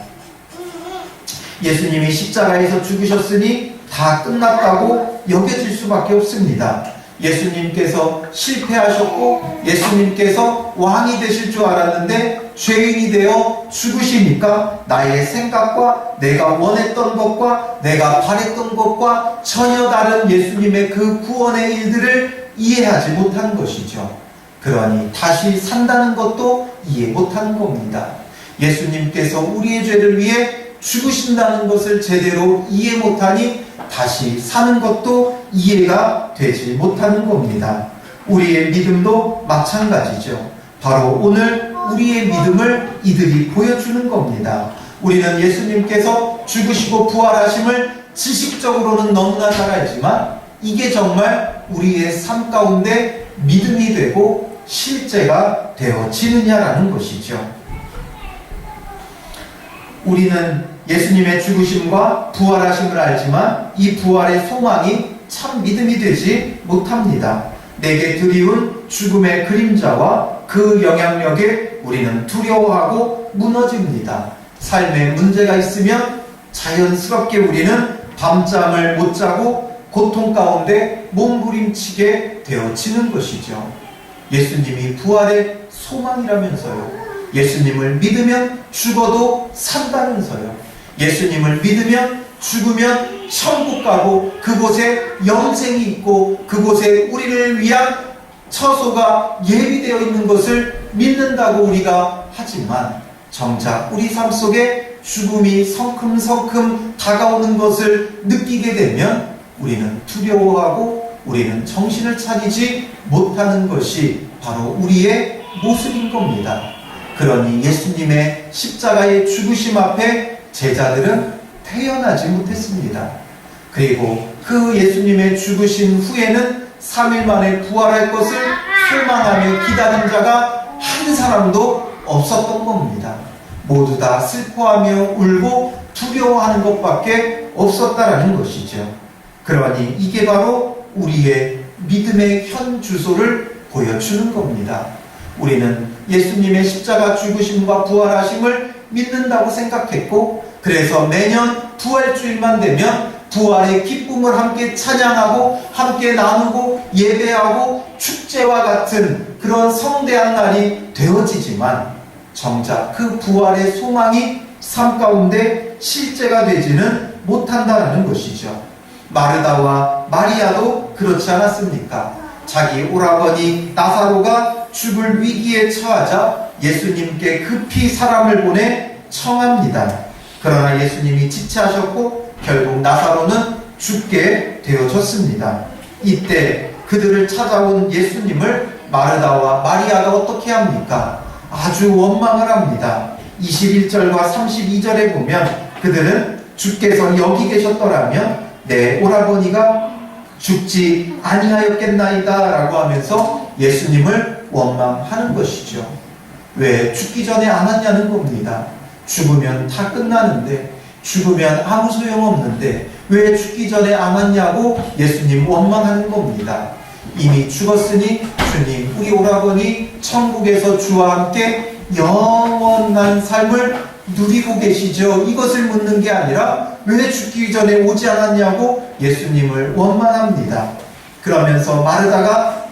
예수님이 십자가에서 죽으셨으니 다 끝났다고 여겨질 수밖에 없습니다. 예수님께서 실패하셨고 예수님께서 왕이 되실 줄 알았는데 죄인이 되어 죽으시니까 나의 생각과 내가 원했던 것과 내가 바랬던 것과 전혀 다른 예수님의 그 구원의 일들을 이해하지 못한 것이죠. 그러니 다시 산다는 것도 이해 못하는 겁니다. 예수님께서 우리의 죄를 위해 죽으신다는 것을 제대로 이해 못하니 다시 사는 것도 이해가 되지 못하는 겁니다. 우리의 믿음도 마찬가지죠. 바로 오늘 우리의 믿음을 이들이 보여주는 겁니다. 우리는 예수님께서 죽으시고 부활하심을 지식적으로는 너무나 잘 알지만 이게 정말 우리의 삶 가운데 믿음이 되고 실제가 되어지느냐라는 것이죠. 우리는 예수님의 죽으심과 부활하심을 알지만 이 부활의 소망이 참 믿음이 되지 못합니다. 내게 드리운 죽음의 그림자와 그 영향력에 우리는 두려워하고 무너집니다. 삶에 문제가 있으면 자연스럽게 우리는 밤잠을 못 자고 고통 가운데 몸부림치게 되어지는 것이죠. 예수님이 부활의 소망이라면서요. 예수님을 믿으면 죽어도 산다면서요. 예수님을 믿으면 죽으면 천국 가고 그곳에 영생이 있고 그곳에 우리를 위한 처소가 예비되어 있는 것을 믿는다고 우리가 하지만 정작 우리 삶 속에 죽음이 성큼성큼 다가오는 것을 느끼게 되면 우리는 두려워하고 우리는 정신을 차리지 못하는 것이 바로 우리의 모습인 겁니다. 그러니 예수님의 십자가의 죽으심 앞에 제자들은 태어나지 못했습니다. 그리고 그 예수님의 죽으신 후에는 3일 만에 부활할 것을 소망하며 기다린 자가 한 사람도 없었던 겁니다. 모두 다 슬퍼하며 울고 두려워하는 것밖에 없었다라는 것이죠. 그러니 이게 바로 우리의 믿음의 현 주소를 보여주는 겁니다. 우리는 예수님의 십자가 죽으심과 부활하심을 믿는다고 생각했고 그래서 매년 부활주일만 되면 부활의 기쁨을 함께 찬양하고 함께 나누고 예배하고 축제와 같은 그런 성대한 날이 되어지지만 정작 그 부활의 소망이 삶 가운데 실제가 되지는 못한다는 것이죠. 마르다와 마리아도 그렇지 않았습니까? 자기 오라버니 나사로가 죽을 위기에 처하자 예수님께 급히 사람을 보내 청합니다. 그러나 예수님이 지체하셨고 결국 나사로는 죽게 되어졌습니다. 이때 그들을 찾아온 예수님을 마르다와 마리아가 어떻게 합니까? 아주 원망을 합니다. 21절과 32절에 보면 그들은 주께서 여기 계셨더라면 내 오라버니가 죽지 아니하였겠나이다 라고 하면서 예수님을 원망하는 것이죠. 왜 죽기 전에 안 왔냐는 겁니다. 죽으면 다 끝나는데, 죽으면 아무 소용없는데 왜 죽기 전에 안 왔냐고 예수님 원망하는 겁니다. 이미 죽었으니 주님, 우리 오라버니 천국에서 주와 함께 영원한 삶을 누리고 계시죠. 이것을 묻는 게 아니라 왜 죽기 전에 오지 않았냐고 예수님을 원망합니다. 그러면서 마르다가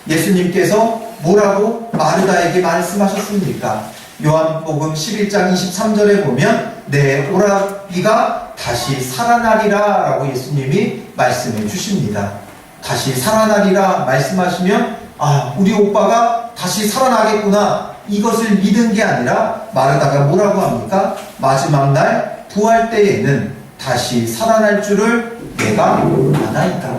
예수님께서 뭐라고 마르다에게 말씀하셨습니까? 요한복음 11장 23절에 보면 내 오라비가 다시 살아나리라 라고 예수님이 말씀해 주십니다. 다시 살아나리라 말씀하시면 우리 오빠가 다시 살아나겠구나, 이것을 믿은 게 아니라 마르다가 뭐라고 합니까? 마지막 날 부활 때에는 다시 살아날 줄을 내가 아나이다.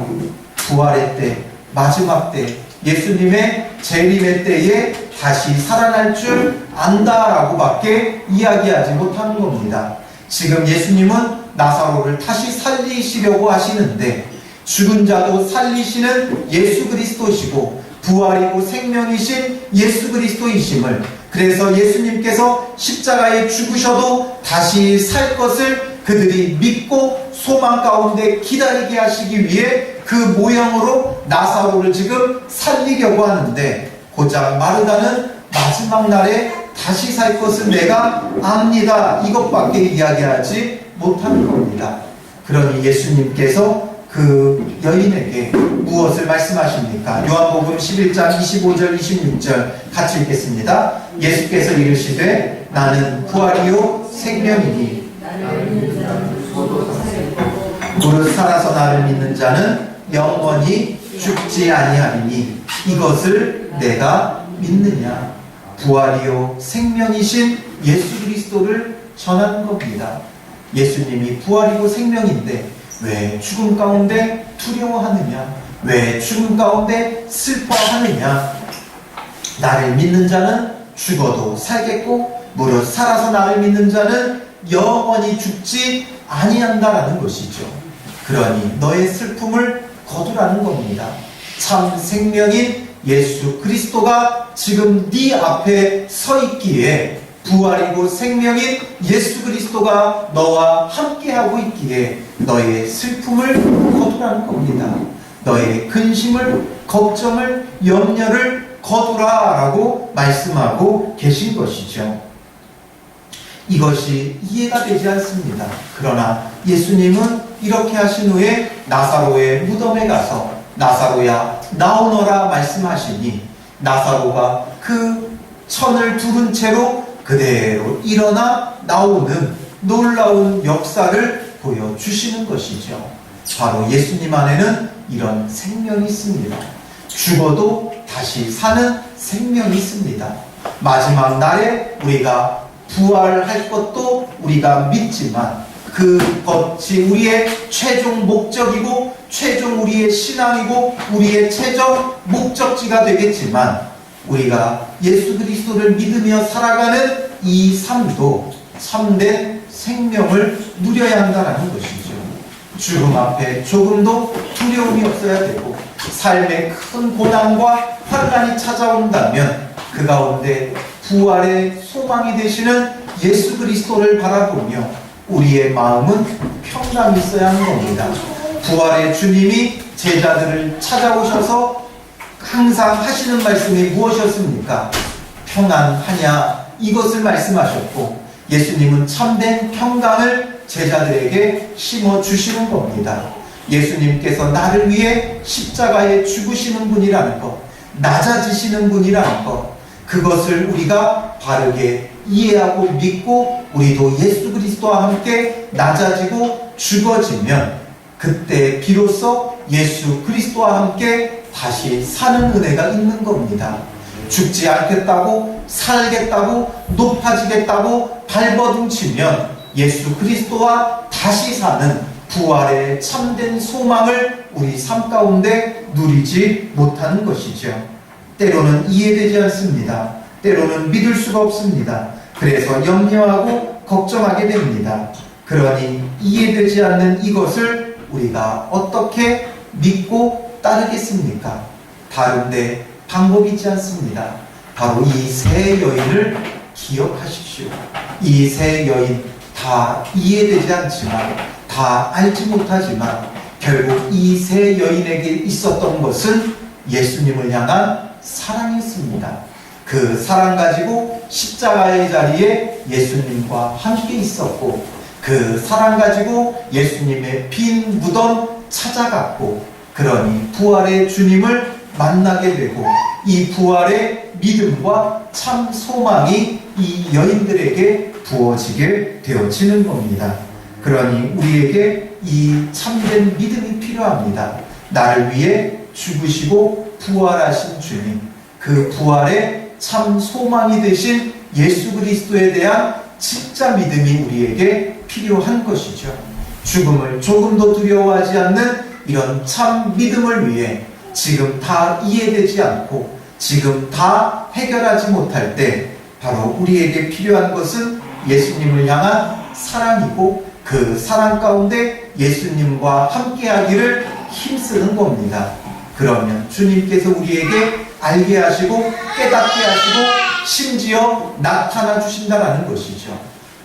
부활의 때, 마지막 때, 예수님의 재림의 때에 다시 살아날 줄 안다라고 밖에 이야기하지 못하는 겁니다. 지금 예수님은 나사로를 다시 살리시려고 하시는데 죽은 자도 살리시는 예수 그리스도시고 부활이고 생명이신 예수 그리스도이심을, 그래서 예수님께서 십자가에 죽으셔도 다시 살 것을 그들이 믿고 소망 가운데 기다리게 하시기 위해 그 모형으로 나사로를 지금 살리려고 하는데, 고작 마르다는 마지막 날에 다시 살 것은 내가 압니다, 이것밖에 이야기하지 못하는 겁니다. 그러니 예수님께서 그 여인에게 무엇을 말씀하십니까? 요한복음 11장 25절 26절 같이 읽겠습니다. 예수께서 이르시되 나는 부활이요 생명이니 무릇 살아서 나를 믿는 자는 영원히 죽지 아니하리니 이것을 내가 믿느냐. 부활이요 생명이신 예수 그리스도를 전하는 겁니다. 예수님이 부활이고 생명인데 왜 죽음 가운데 두려워하느냐? 왜 죽음 가운데 슬퍼하느냐? 나를 믿는 자는 죽어도 살겠고 무릇 살아서 나를 믿는 자는 영원히 죽지 아니한다라는 것이죠. 그러니 너의 슬픔을 거두라는 겁니다. 참 생명인 예수 그리스도가 지금 네 앞에 서 있기에, 부활이고 생명인 예수 그리스도가 너와 함께하고 있기에 너의 슬픔을 거두라는 겁니다. 너의 근심을, 걱정을, 염려를 거두라라고 말씀하고 계신 것이죠. 이것이 이해가 되지 않습니다. 그러나 예수님은 이렇게 하신 후에 나사로의 무덤에 가서 나사로야 나오너라 말씀하시니 나사로가 그 천을 두른 채로 그대로 일어나 나오는 놀라운 역사를 보여주시는 것이죠. 바로 예수님 안에는 이런 생명이 있습니다. 죽어도 다시 사는 생명이 있습니다. 마지막 날에 우리가 부활할 것도 우리가 믿지만 그것이 우리의 최종 목적이고 최종 우리의 신앙이고 우리의 최종 목적지가 되겠지만 우리가 예수 그리스도를 믿으며 살아가는 이 삶도 참된 생명을 누려야 한다는 것이죠. 죽음 앞에 조금도 두려움이 없어야 되고 삶에 큰 고난과 환난이 찾아온다면 그 가운데 부활의 소망이 되시는 예수 그리스도를 바라보며 우리의 마음은 평강이 있어야 하는 겁니다. 부활의 주님이 제자들을 찾아오셔서 항상 하시는 말씀이 무엇이었습니까? 평안하냐, 이것을 말씀하셨고 예수님은 참된 평강을 제자들에게 심어주시는 겁니다. 예수님께서 나를 위해 십자가에 죽으시는 분이라는 것, 낮아지시는 분이라는 것, 그것을 우리가 바르게 이해하고 믿고 우리도 예수 그리스도와 함께 낮아지고 죽어지면 그때 비로소 예수 그리스도와 함께 다시 사는 은혜가 있는 겁니다. 죽지 않겠다고, 살겠다고, 높아지겠다고 발버둥치면 예수 그리스도와 다시 사는 부활의 참된 소망을 우리 삶 가운데 누리지 못하는 것이죠. 때로는 이해되지 않습니다. 때로는 믿을 수가 없습니다. 그래서 염려하고 걱정하게 됩니다. 그러니 이해되지 않는 이것을 우리가 어떻게 믿고 따르겠습니까? 다른데 방법이 있지 않습니다. 바로 이 세 여인을 기억하십시오. 이 세 여인 다 이해되지 않지만, 다 알지 못하지만 결국 이 세 여인에게 있었던 것은 예수님을 향한 사랑이었습니다. 그 사랑 가지고 십자가의 자리에 예수님과 함께 있었고, 그 사랑 가지고 예수님의 빈 무덤 찾아갔고, 그러니 부활의 주님을 만나게 되고 이 부활의 믿음과 참 소망이 이 여인들에게 부어지게 되어지는 겁니다. 그러니 우리에게 이 참된 믿음이 필요합니다. 나를 위해 죽으시고 부활하신 주님, 그 부활의 참 소망이 되신 예수 그리스도에 대한 진짜 믿음이 우리에게 필요한 것이죠. 죽음을 조금도 두려워하지 않는 이런 참 믿음을 위해 지금 다 이해되지 않고 지금 다 해결하지 못할 때 바로 우리에게 필요한 것은 예수님을 향한 사랑이고, 그 사랑 가운데 예수님과 함께하기를 힘쓰는 겁니다. 그러면 주님께서 우리에게 알게 하시고 깨닫게 하시고 심지어 나타나 주신다는 것이죠.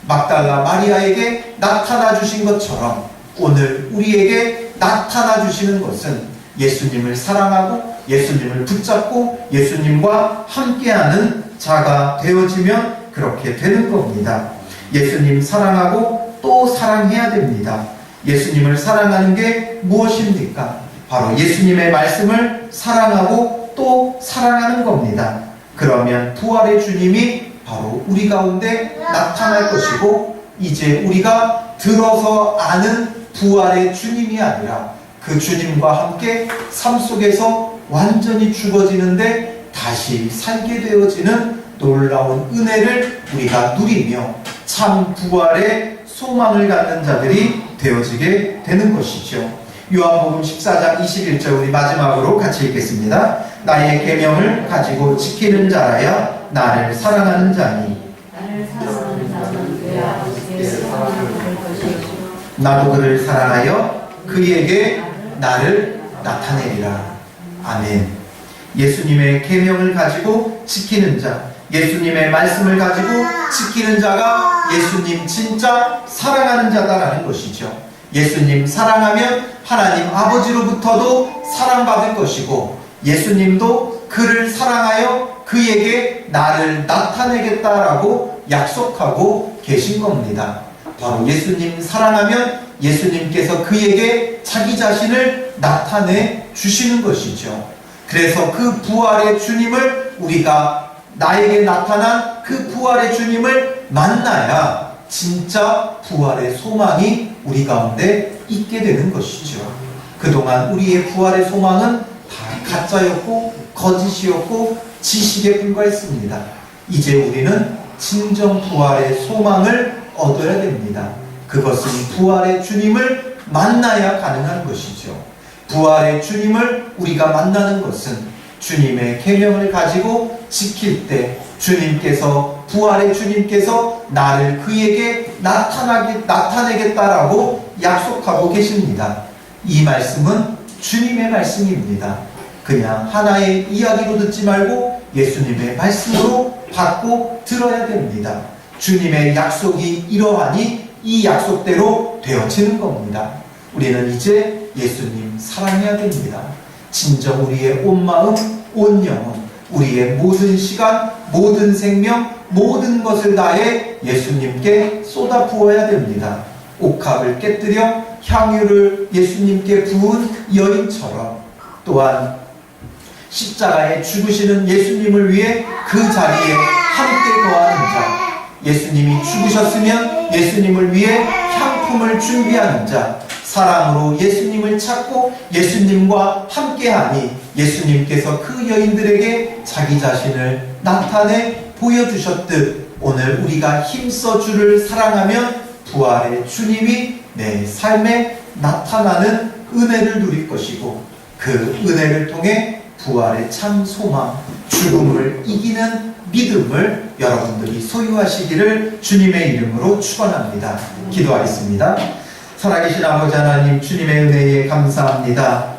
막달라 마리아에게 나타나 주신 것처럼 오늘 우리에게 나타나 주시는 것은 예수님을 사랑하고 예수님을 붙잡고 예수님과 함께하는 자가 되어지면 그렇게 되는 겁니다. 예수님 사랑하고 또 사랑해야 됩니다. 예수님을 사랑하는 게 무엇입니까? 바로 예수님의 말씀을 사랑하고 또 사랑하는 겁니다. 그러면 부활의 주님이 바로 우리 가운데 나타날 것이고, 이제 우리가 들어서 아는 부활의 주님이 아니라 그 주님과 함께 삶 속에서 완전히 죽어지는데 다시 살게 되어지는 놀라운 은혜를 우리가 누리며 참 부활의 소망을 갖는 자들이 되어지게 되는 것이죠. 요한복음 14장 21절 우리 마지막으로 같이 읽겠습니다. 나의 계명을 가지고 지키는 자라야 나를 사랑하는 자니 나를 사랑하는 자는 내 아버지의 사랑을 받을 것이요 나도 그를 사랑하여 그에게 나를 나타내리라. 아멘. 예수님의 계명을 가지고 지키는 자, 예수님의 말씀을 가지고 지키는 자가 예수님 진짜 사랑하는 자다라는 것이죠. 예수님 사랑하면 하나님 아버지로부터도 사랑받을 것이고, 예수님도 그를 사랑하여 그에게 나를 나타내겠다라고 약속하고 계신 겁니다. 바로 예수님 사랑하면 예수님께서 그에게 자기 자신을 나타내 주시는 것이죠. 그래서 그 부활의 주님을 우리가 나에게 나타난 그 부활의 주님을 만나야 진짜 부활의 소망이 우리 가운데 있게 되는 것이죠. 그동안 우리의 부활의 소망은 다 가짜였고 거짓이었고 지식에 불과했습니다. 이제 우리는 진정 부활의 소망을 얻어야 됩니다. 그것은 부활의 주님을 만나야 가능한 것이죠. 부활의 주님을 우리가 만나는 것은 주님의 계명을 가지고 지킬 때 주님께서, 부활의 주님께서 나를 그에게 나타내겠다라고 약속하고 계십니다. 이 말씀은 주님의 말씀입니다. 그냥 하나의 이야기로 듣지 말고 예수님의 말씀으로 받고 들어야 됩니다. 주님의 약속이 이러하니 이 약속대로 되어지는 겁니다. 우리는 이제 예수님 사랑해야 됩니다. 진정 우리의 온 마음, 온 영혼, 우리의 모든 시간, 모든 생명, 모든 것을 다해 예수님께 쏟아부어야 됩니다. 옥합을 깨뜨려 향유를 예수님께 부은 여인처럼, 또한 십자가에 죽으시는 예수님을 위해 그 자리에 함께 거하는 자, 예수님이 죽으셨으면 예수님을 위해 향품을 준비하는 자, 사랑으로 예수님을 찾고 예수님과 함께하니 예수님께서 그 여인들에게 자기 자신을 나타내 보여주셨듯, 오늘 우리가 힘써 주를 사랑하면 부활의 주님이 내 삶에 나타나는 은혜를 누릴 것이고, 그 은혜를 통해 부활의 참 소망, 죽음을 이기는 믿음을 여러분들이 소유하시기를 주님의 이름으로 축원합니다. 기도하겠습니다. 살아계신 아버지 하나님, 주님의 은혜에 감사합니다.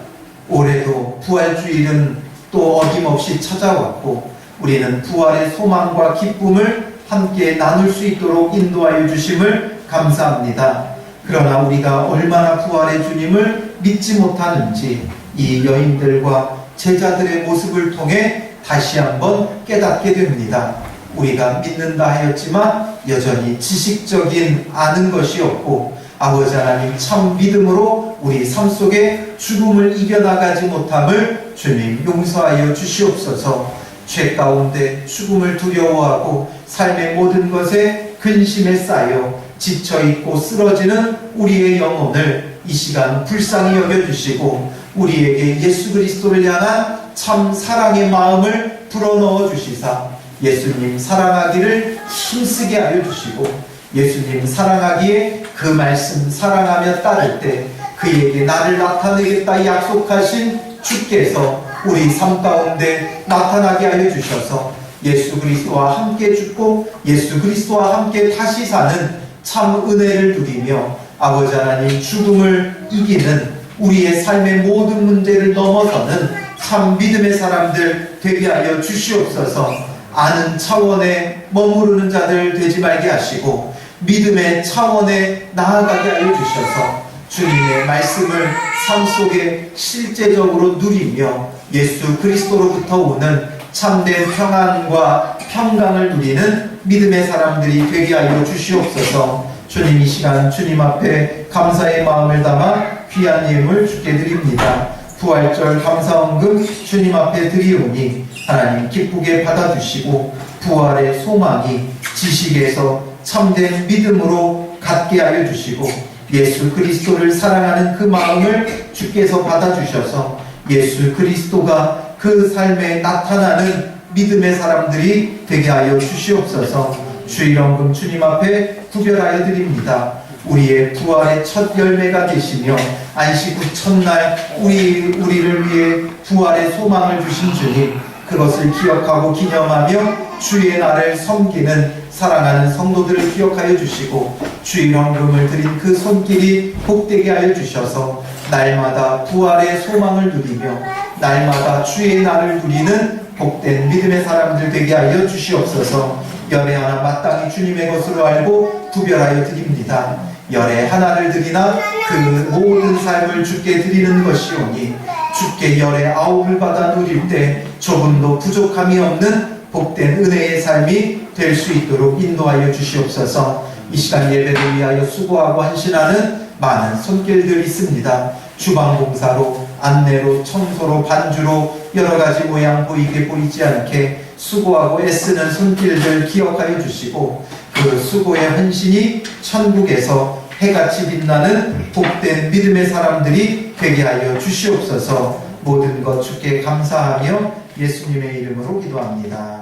올해도 부활주일은 또 어김없이 찾아왔고, 우리는 부활의 소망과 기쁨을 함께 나눌 수 있도록 인도하여 주심을 감사합니다. 그러나 우리가 얼마나 부활의 주님을 믿지 못하는지 이 여인들과 제자들의 모습을 통해 다시 한번 깨닫게 됩니다. 우리가 믿는다 하였지만 여전히 지식적인 아는 것이 없고, 아버지 하나님 참 믿음으로 우리 삶 속에 죽음을 이겨나가지 못함을 주님 용서하여 주시옵소서. 죄 가운데 죽음을 두려워하고 삶의 모든 것에 근심에 쌓여 지쳐있고 쓰러지는 우리의 영혼을 이 시간 불쌍히 여겨주시고, 우리에게 예수 그리스도를 향한 참 사랑의 마음을 불어넣어 주시사 예수님 사랑하기를 힘쓰게 하여 주시고, 예수님 사랑하기에 그 말씀 사랑하며 따를 때 그에게 나를 나타내겠다 약속하신 주께서 우리 삶 가운데 나타나게 하여 주셔서 예수 그리스도와 함께 죽고 예수 그리스도와 함께 다시 사는 참 은혜를 누리며, 아버지 하나님 죽음을 이기는 우리의 삶의 모든 문제를 넘어서는 참 믿음의 사람들 되게 하여 주시옵소서. 아는 차원에 머무르는 자들 되지 말게 하시고 믿음의 차원에 나아가게 하여 주셔서 주님의 말씀을 삶 속에 실제적으로 누리며 예수 그리스도로부터 오는 참된 평안과 평강을 누리는 믿음의 사람들이 되게 하여 주시옵소서. 주님, 이 시간 주님 앞에 감사의 마음을 담아 귀한 예물 주께 드립니다. 부활절 감사헌금 주님 앞에 드리오니 하나님 기쁘게 받아주시고 부활의 소망이 지식에서 참된 믿음으로 갖게 하여 주시고 예수 그리스도를 사랑하는 그 마음을 주께서 받아주셔서 예수 그리스도가 그 삶에 나타나는 믿음의 사람들이 되게 하여 주시옵소서. 주일헌금 주님 앞에 구별하여 드립니다. 우리의 부활의 첫 열매가 되시며 안식 후 첫날 우리를 위해 부활의 소망을 주신 주님, 그것을 기억하고 기념하며 주의 날을 섬기는 사랑하는 성도들을 기억하여 주시고 주일헌금을 드린 그 손길이 복되게 하여 주셔서 날마다 부활의 소망을 누리며 날마다 주의 날을 누리는 복된 믿음의 사람들 되게 하여 주시옵소서. 열의 하나 마땅히 주님의 것으로 알고 구별하여 드립니다. 열의 하나를 드리나 그 모든 삶을 주께 드리는 것이오니 주께 열의 아홉을 받아 누릴 때 조금도 부족함이 없는 복된 은혜의 삶이 될 수 있도록 인도하여 주시옵소서. 이 시간 예배를 위하여 수고하고 헌신하는 많은 손길들 있습니다. 주방봉사로, 안내로, 청소로, 반주로 여러 가지 모양 보이지 않게 수고하고 애쓰는 손길들 기억하여 주시고 그 수고의 헌신이 천국에서 해같이 빛나는 복된 믿음의 사람들이 되게 하여 주시옵소서. 모든 것 주께 감사하며 예수님의 이름으로 기도합니다.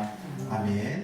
아멘.